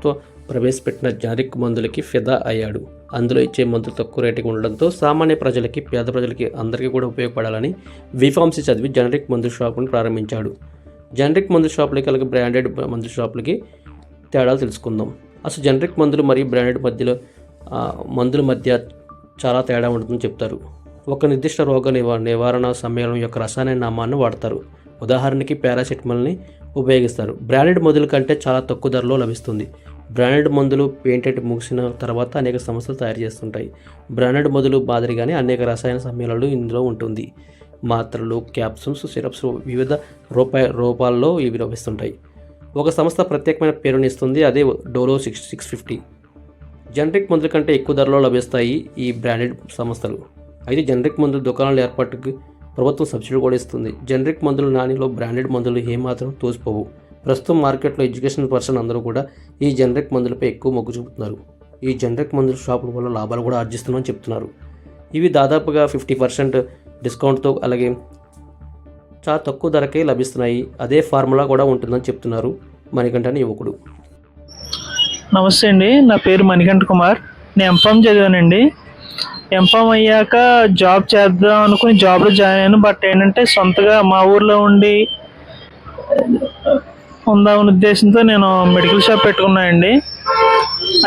ప్రభుత్వం ప్రవేశపెట్టిన జనరిక్ మందులకి ఫిదా అయ్యాడు. అందులో ఇచ్చే మందులు తక్కువ రేటుకి ఉండడంతో సామాన్య ప్రజలకి, పేద ప్రజలకి అందరికీ కూడా ఉపయోగపడాలని బీఫార్మసీ చదివి జనరిక్ మందు షాపును ప్రారంభించాడు. జనరిక్ మందు షాపులకి అలాగే బ్రాండెడ్ మందు షాపులకి తేడాలు తెలుసుకుందాం. అసలు జనరిక్ మందులు మరియు బ్రాండెడ్ మందుల మధ్య చాలా తేడా ఉంటుందని చెప్తారు. ఒక నిర్దిష్ట రోగ నివారణ సమ్మేళనం యొక్క రసాయన నామాన్ని వాడతారు. ఉదాహరణకి పారాసెటమాల్ని ఉపయోగిస్తారు. బ్రాండెడ్ మందుల కంటే చాలా తక్కువ ధరలో లభిస్తుంది. బ్రాండెడ్ మందులు పేటెంట్ ముగిసిన తర్వాత అనేక సంస్థలు తయారు చేస్తుంటాయి. బ్రాండెడ్ మందులు మాదిరిగానే అనేక రసాయన సమ్మేళనాలు ఇందులో ఉంటుంది. మాత్రలు, క్యాప్సూల్స్, సిరప్స్ వివిధ రూపాల్లో ఇవి లభిస్తుంటాయి. ఒక సంస్థ ప్రత్యేకమైన పేరుని ఇస్తుంది, అదే డోలో 650. జనరిక్ మందుల కంటే ఎక్కువ ధరలో లభిస్తాయి ఈ బ్రాండెడ్ సంస్థలు. అయితే జనరిక్ మందుల దుకాణాల ఏర్పాటుకి ప్రభుత్వం సబ్సిడీ కూడా ఇస్తుంది. జనరిక్ మందుల నాణ్యలో బ్రాండెడ్ మందులు ఏమాత్రం తోసిపోవు. ప్రస్తుతం మార్కెట్లో ఎడ్యుకేషనల్ పర్సన్ అందరూ కూడా ఈ జనరిక్ మందులపై ఎక్కువ మొగ్గు చూపుతున్నారు. ఈ జనరిక్ మందుల షాపుల వల్ల లాభాలు కూడా ఆర్జిస్తున్నామని చెప్తున్నారు. ఇవి దాదాపుగా 50% డిస్కౌంట్తో అలాగే చాలా తక్కువ ధరకే లభిస్తున్నాయి. అదే ఫార్ములా కూడా ఉంటుందని చెప్తున్నారు మణికంఠ అనే యువకుడు. నమస్తే అండి, నా పేరు మణికంఠ కుమార్. నేను ఎంఫామ్ చదివానండి. ఎంఫామ్ అయ్యాక జాబ్ చేద్దాం అనుకుని జాబ్లో జాయిన్ అయ్యాను. బట్ ఏంటంటే సొంతగా మా ఊర్లో ఉందామనే ఉద్దేశంతో నేను మెడికల్ షాప్ పెట్టుకున్నానండి.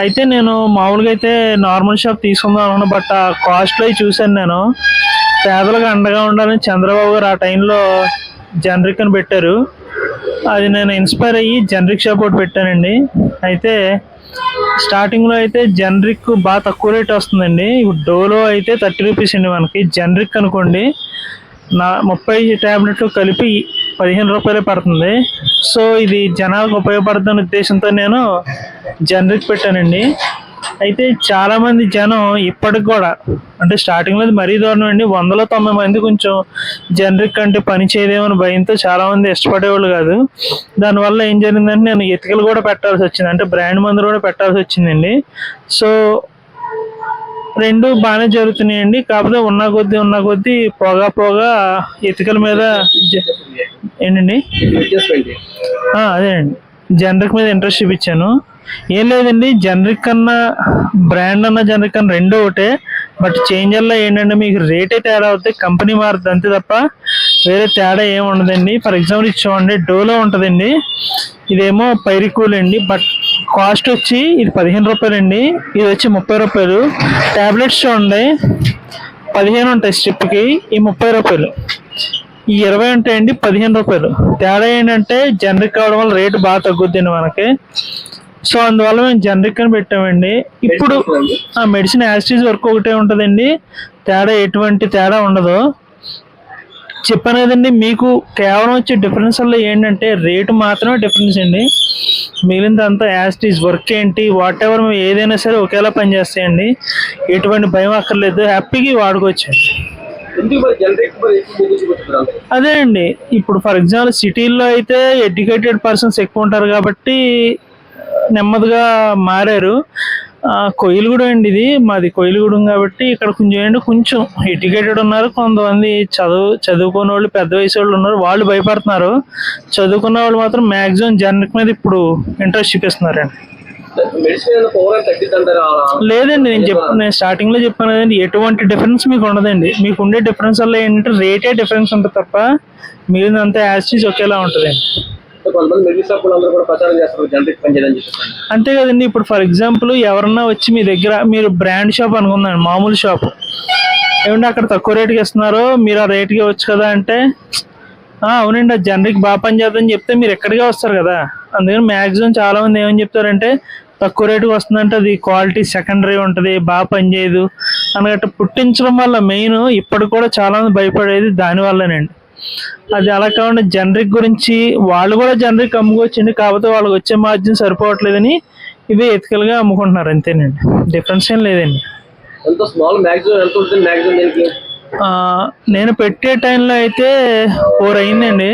అయితే నేను మామూలుగా అయితే నార్మల్ షాప్ తీసుకుందాం అనుకున్నా. బట్ ఆ కాస్ట్లో చూశాను నేను. పేదలకు అండగా ఉండాలని చంద్రబాబు గారు ఆ టైంలో జనరిక్ అని పెట్టారు. అది నేను ఇన్స్పైర్ అయ్యి జనరిక్ షాప్ ఒకటి పెట్టానండి. అయితే స్టార్టింగ్లో అయితే జనరిక్ బాగా తక్కువ రేట్ వస్తుందండి. ఇప్పుడు డోలో అయితే 30 రూపీస్ అండి మనకి. జనరిక్ అనుకోండి 30 ట్యాబ్లెట్లు కలిపి 15 రూపాయలే పడుతుంది. సో ఇది జనాలకు ఉపయోగపడుతున్న ఉద్దేశంతో నేను జనరిక్ పెట్టానండి. అయితే చాలామంది జనం ఇప్పటికి కూడా అంటే స్టార్టింగ్లో మరీ దారుణం అండి. 190 మంది కొంచెం జనరిక్ అంటే పని చేయదేమని భయంతో చాలామంది ఇష్టపడేవాళ్ళు కాదు. దానివల్ల ఏం జరిగిందంటే నేను ఎతికలు కూడా పెట్టాల్సి వచ్చింది, అంటే బ్రాండ్ మందులు కూడా పెట్టాల్సి వచ్చిందండి. సో రెండు బాగానే జరుగుతున్నాయండి. కాకపోతే ఉన్న కొద్దీ పోగా ఎతికల మీద ఏంటండి అదేనండి జనరిక్ మీద ఇంట్రెస్ట్ చూపించాను. ఏం లేదండి, జనరిక్ అన్న బ్రాండ్ అన్న జనరిక్ అన్న రెండో ఒకటే. బట్ చేంజర్లో ఏంటంటే మీకు రేటే తేడా అవుతాయి, కంపెనీ మారుతుంది అంతే తప్ప వేరే తేడా ఏమి ఉండదండి. ఫర్ ఎగ్జాంపుల్ ఇది చూడండి, డోలో ఉంటుందండి, ఇదేమో పైరికూల్ అండి. బట్ కాస్ట్ వచ్చి ఇది 15 రూపాయలండి, ఇది వచ్చి 30 రూపాయలు. ట్యాబ్లెట్స్ చూడండి 15 ఉంటాయి స్ట్రిప్కి, ఈ 30 రూపాయలు. ఈ 20 ఉంటాయండి 15 రూపాయలు. తేడా ఏంటంటే జనరిక్ అవడం వల్ల రేటు బాగా తగ్గుద్దండి మనకి. సో అందువల్ల మేము జనరిక్ అని పెట్టామండి. ఇప్పుడు మెడిసిన్ యాసిటీస్ వర్క్ ఒకటే ఉంటుందండి, ఎటువంటి తేడా ఉండదు. చెప్పాను కదండి, మీకు కేవలం వచ్చే డిఫరెన్స్ వల్ల ఏంటంటే రేటు మాత్రమే డిఫరెన్స్ అండి. మిగిలినంతా యాసిటీస్ వర్క్ ఏంటి వాట్ ఎవర్ ఏదైనా సరే ఒకేలా పనిచేస్తాయండి. ఎటువంటి భయం అక్కర్లేదు, హ్యాపీగా వాడుకోవచ్చు. అదే అండి, ఇప్పుడు ఫర్ ఎగ్జాంపుల్ సిటీల్లో అయితే ఎడ్యుకేటెడ్ పర్సన్స్ ఎక్కువ ఉంటారు కాబట్టి నెమ్మదిగా మారారు. కొయిలగూడెం అండి, ఇది మాది కొయిలగూడెం కాబట్టి ఇక్కడ కొంచెం ఎడ్యుకేటెడ్ ఉన్నారు. కొంతమంది చదువుకున్న వాళ్ళు, పెద్ద వయసు వాళ్ళు ఉన్నారు, వాళ్ళు భయపడుతున్నారు. చదువుకున్న వాళ్ళు మాత్రం మ్యాక్సిమం జనరిక్ మీద ఇప్పుడు ఇంట్రెస్ట్ చూపిస్తున్నారండి. లేదండి, నేను స్టార్టింగ్ లో చెప్పాను కదండి, ఎటువంటి డిఫరెన్స్ మీకు ఉండదండి. మీకు ఉండే డిఫరెన్స్ వల్ల ఏంటంటే రేటే డిఫరెన్స్ ఉంటుంది తప్ప మిగిలినంతా యాసిటీస్ ఒకేలా ఉంటుందండి. అంతే కదండి. ఇప్పుడు ఫర్ ఎగ్జాంపుల్ ఎవరన్నా వచ్చి మీ దగ్గర, మీరు బ్రాండ్ షాప్ అనుకుందండి, మామూలు షాప్ ఏమంటే అక్కడ తక్కువ రేటుకి ఇస్తున్నారు, మీరు ఆ రేటుకి ఇవ్వచ్చు కదా అంటే అవునండి అది జనరిక్ బాగా పనిచేద్దని చెప్తే మీరు ఎక్కడికే వస్తారు కదా. అందుకని మ్యాక్సిమం చాలా మంది ఏమని చెప్తారంటే తక్కువ రేటుకి వస్తుందంటే అది క్వాలిటీ సెకండరీ ఉంటుంది, బాగా పనిచేయదు అన్నట్టు పుట్టించడం వల్ల మెయిన్ ఇప్పటికి కూడా చాలా మంది భయపడేది దానివల్లనండి. అది అలా కాకుండా జనరిక్ గురించి వాళ్ళు కూడా జనరిక్ అమ్ముకోవచ్చండి, కాకపోతే వాళ్ళకి వచ్చే మార్జిన్ సరిపోవట్లేదని ఇవి ఎథికల్గా అమ్ముకుంటున్నారు అంతేనండి, డిఫరెన్స్ ఏం లేదండి. నేను పెట్టే టైంలో అయితే 4 అయిందండి,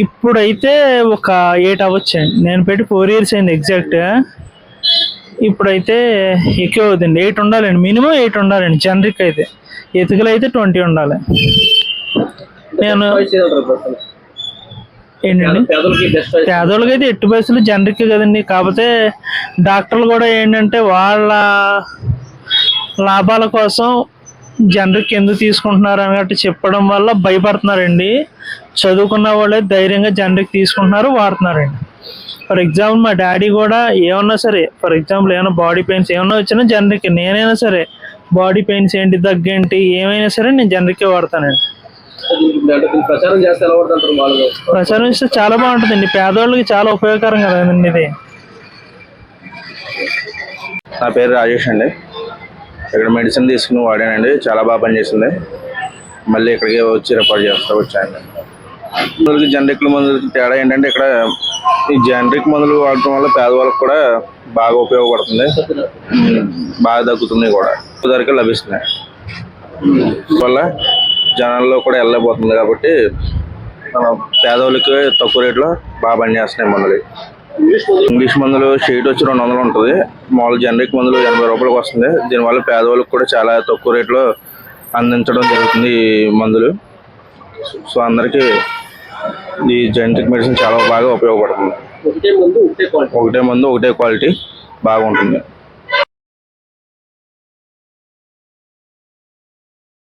ఇప్పుడైతే ఒక 8 అవ్వచ్చండి. నేను పెట్టి 4 years అయింది ఎగ్జాక్ట్గా. ఇప్పుడైతే ఎక్కువ అవుతుంది, 8 ఉండాలండి, మినిమం 8 ఉండాలండి జనరిక్ అయితే. ఎథికల్ అయితే 20 ఉండాలి. నేను ఏంటండి పేదలకి బెస్ట్ పేదోళ్ళకి అయితే ఎట్టి పైసలు జనరిక్ కదండి. కాకపోతే డాక్టర్లు కూడా ఏంటంటే వాళ్ళ లాభాల కోసం జనరిక్ ఎందుకు తీసుకుంటున్నారు అన్నట్టు చెప్పడం వల్ల భయపడుతున్నారండి. చదువుకున్న వాళ్ళే ధైర్యంగా జనరిక్ తీసుకుంటున్నారు, వాడుతున్నారండి. ఫర్ ఎగ్జాంపుల్ మా డాడీ కూడా ఏమన్నా సరే, ఫర్ ఎగ్జాంపుల్ ఏమైనా బాడీ పెయిన్స్ ఏమన్నా వచ్చినా జనరిక్, నేనైనా సరే బాడీ పెయిన్స్ ఏంటి, దగ్గేంటి, ఏమైనా సరే నేను జనరికే వాడతానండి. ప్రచారం చేస్తే ఎలా పడుతుంటారు వాళ్ళు? ప్రచారం ఇస్తే చాలా బాగుంటుందండి, పేదవాళ్ళకి చాలా ఉపయోగకరం కదండి ఇది. నా పేరు రాజేష్ అండి. ఇక్కడ మెడిసిన్ తీసుకుని వాడానండి, చాలా బాగా పనిచేసింది. మళ్ళీ ఇక్కడికి వచ్చి రిపోర్ట్ వచ్చాయండి. మందులకి జనరిక్ మందులకి తేడా ఏంటంటే ఇక్కడ ఈ జనరిక్ మందులు వాడటం వల్ల పేదవాళ్ళకి కూడా బాగా ఉపయోగపడుతుంది, బాగా తగ్గుతుంది కూడా, ధరకే లభిస్తున్నాయి. వల్ల జనాల్లో కూడా వెళ్ళబోతుంది కాబట్టి పేదవాళ్ళకి తక్కువ రేట్లో బాగా పనిచేస్తున్నాయి మందులు. ఇంగ్లీష్ మందులు షీట్ వచ్చి 200 ఉంటుంది, మామూలు జనరిక్ మందులు 80 రూపాయలకు వస్తుంది. దీనివల్ల పేదవాళ్ళకి కూడా చాలా తక్కువ రేట్లో అందించడం జరుగుతుంది ఈ మందులు. సో అందరికీ ఈ జనరిక్ మెడిసిన్ చాలా బాగా ఉపయోగపడుతుంది. ఒకటే మందు ఒకటే క్వాలిటీ బాగుంటుంది.